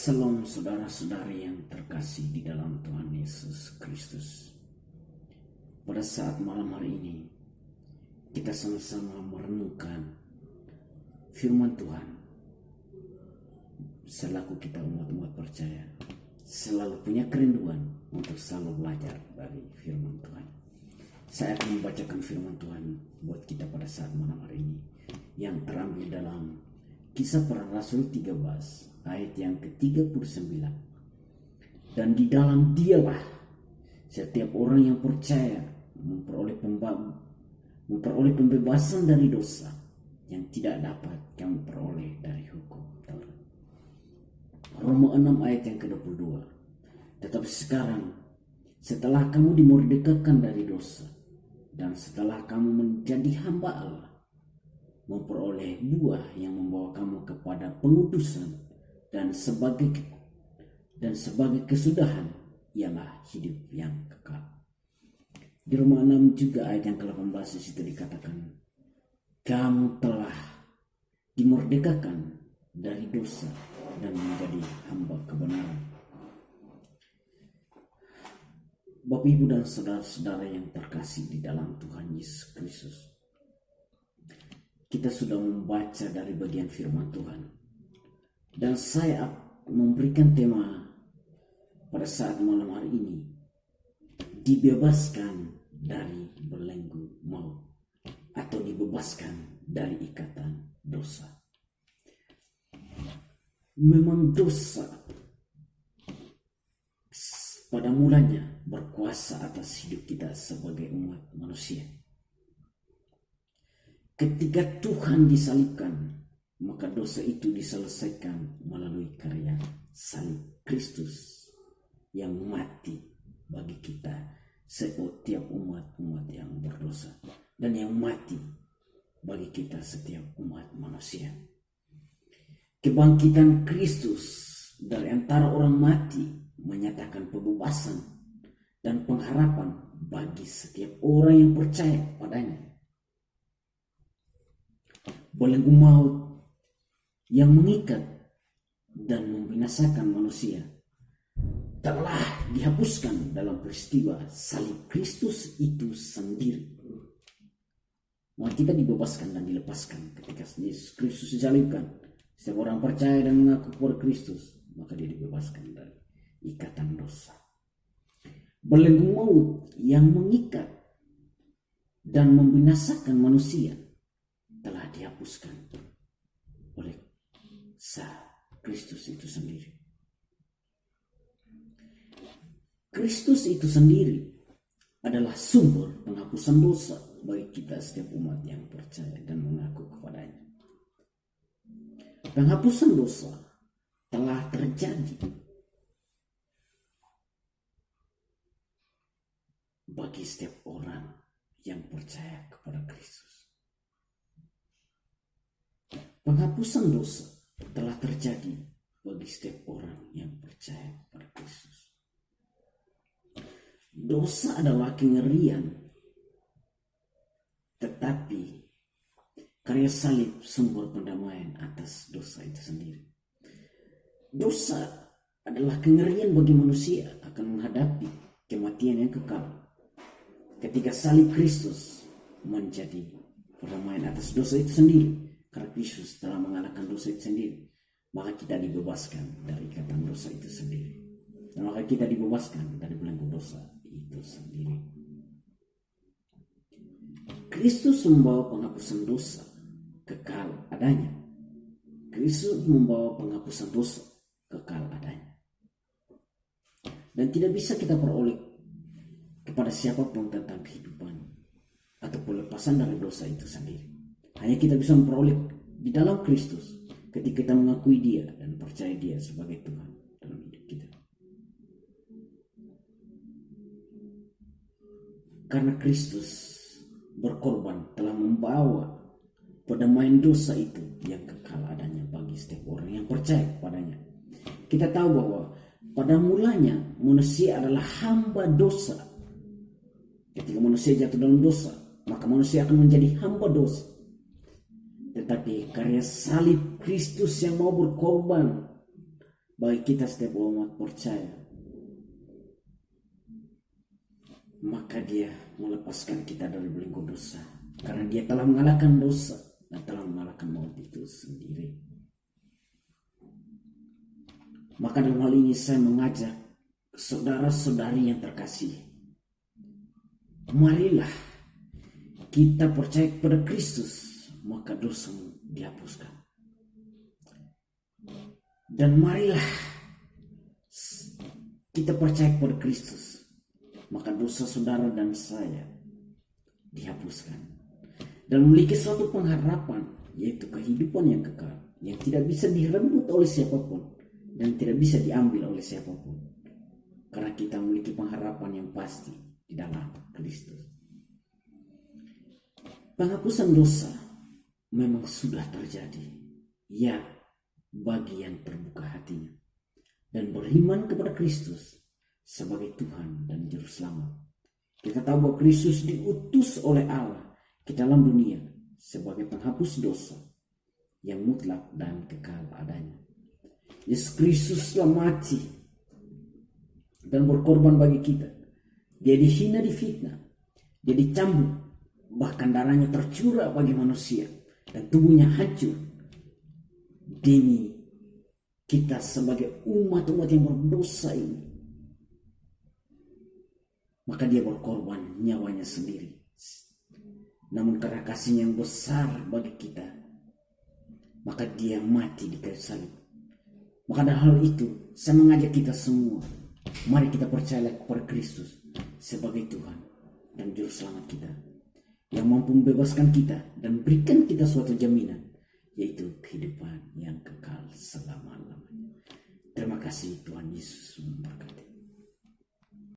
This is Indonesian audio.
Salam saudara-saudari yang terkasih di dalam Tuhan Yesus Kristus. Pada saat malam hari ini, kita sama-sama merenungkan firman Tuhan. Selaku kita umat-umat percaya, selalu punya kerinduan untuk selalu belajar dari firman Tuhan. Saya akan membacakan firman Tuhan buat kita pada saat malam hari ini, yang terambil dalam Kisah Para Rasul 13 ayat yang ke-39. Dan di dalam dialah setiap orang yang percaya memperoleh pembebasan dari dosa yang tidak dapat kamu peroleh dari hukum Taurat. Roma 6 ayat yang ke-22. Tetapi sekarang, setelah kamu dimerdekakan dari dosa dan setelah kamu menjadi hamba Allah, memperoleh buah yang membawa kamu kepada pengudusan dan sebagai kesudahan ialah hidup yang kekal. Di Roma 6 juga ayat yang ke-18 di situ dikatakan, kamu telah dimerdekakan dari dosa dan menjadi hamba kebenaran. Bapak, Ibu, dan saudara-saudara yang terkasih di dalam Tuhan Yesus Kristus, kita sudah membaca dari bagian firman Tuhan, dan saya memberikan tema pada saat malam hari ini, dibebaskan dari belenggu maut atau dibebaskan dari ikatan dosa. Memang dosa pada mulanya berkuasa atas hidup kita sebagai umat manusia. Ketika Tuhan disalibkan, maka dosa itu diselesaikan melalui karya salib Kristus yang mati bagi kita setiap umat-umat yang berdosa, dan yang mati bagi kita setiap umat manusia. Kebangkitan Kristus dari antara orang mati menyatakan pembebasan dan pengharapan bagi setiap orang yang percaya padanya. Belenggu maut yang mengikat dan membinasakan manusia telah dihapuskan dalam peristiwa salib Kristus itu sendiri. Maka kita dibebaskan dan dilepaskan ketika Yesus Kristus disalibkan. Setiap orang percaya dan mengaku kepada Kristus, maka dia dibebaskan dari ikatan dosa. Belenggu maut yang mengikat dan membinasakan manusia telah dihapuskan oleh Kristus itu sendiri. Kristus itu sendiri adalah sumber penghapusan dosa bagi kita setiap umat yang percaya dan mengaku kepadanya. Penghapusan dosa telah terjadi bagi setiap orang yang percaya kepada Kristus. Penghapusan dosa telah terjadi bagi setiap orang yang percaya kepada Kristus. Dosa adalah kengerian, tetapi karya salib sumber pendamaian atas dosa itu sendiri. Dosa adalah kengerian bagi manusia akan menghadapi kematian yang kekal. Ketika salib Kristus menjadi pendamaian atas dosa itu sendiri, karena Kristus telah mengalahkan dosa itu sendiri, maka kita dibebaskan dari ikatan dosa itu sendiri. Dan maka kita dibebaskan dari belenggu dosa itu sendiri. Kristus membawa penghapusan dosa kekal adanya. Kristus membawa penghapusan dosa kekal adanya. Dan tidak bisa kita peroleh kepada siapapun tentang kehidupan atau pelepasan dari dosa itu sendiri. Hanya kita bisa memperoleh di dalam Kristus ketika kita mengakui Dia dan percaya Dia sebagai Tuhan dalam hidup kita. Karena Kristus berkorban telah membawa pendamaian dosa itu yang kekal adanya bagi setiap orang yang percaya kepadanya. Kita tahu bahwa pada mulanya manusia adalah hamba dosa. Ketika manusia jatuh dalam dosa, maka manusia akan menjadi hamba dosa. Tetapi karya salib Kristus yang mau berkorban bagi kita setiap umat percaya, maka dia melepaskan kita dari belenggu dosa, karena dia telah mengalahkan dosa dan telah mengalahkan maut itu sendiri. Maka dalam hal ini saya mengajak saudara-saudari yang terkasih, marilah kita percaya kepada Kristus, maka dosa dihapuskan. Dan marilah kita percaya kepada Kristus, maka dosa saudara dan saya dihapuskan. Dan memiliki suatu pengharapan, yaitu kehidupan yang kekal, yang tidak bisa direnggut oleh siapapun dan tidak bisa diambil oleh siapapun, karena kita memiliki pengharapan yang pasti di dalam Kristus. Penghapusan dosa memang sudah terjadi, ya, bagi yang terbuka hatinya dan beriman kepada Kristus sebagai Tuhan dan Juru Selamat. Kita tahu bahwa Kristus diutus oleh Allah ke dalam dunia sebagai penghapus dosa yang mutlak dan kekal adanya. Yesus Kristus telah mati dan berkorban bagi kita. Dia dihina, difitnah, dia dicambuk, bahkan darahnya tercurah bagi manusia dan tubuhnya hancur demi kita sebagai umat-umat yang berdosa ini. Maka dia berkorban nyawanya sendiri. Namun karena kasihnya yang besar bagi kita, maka dia mati di kayu salib. Maka dalam hal itu saya mengajak kita semua, mari kita percaya kepada Kristus sebagai Tuhan dan Juru Selamat kita, yang mampu membebaskan kita dan berikan kita suatu jaminan, yaitu kehidupan yang kekal selama-lamanya. Terima kasih, Tuhan Yesus memberkati.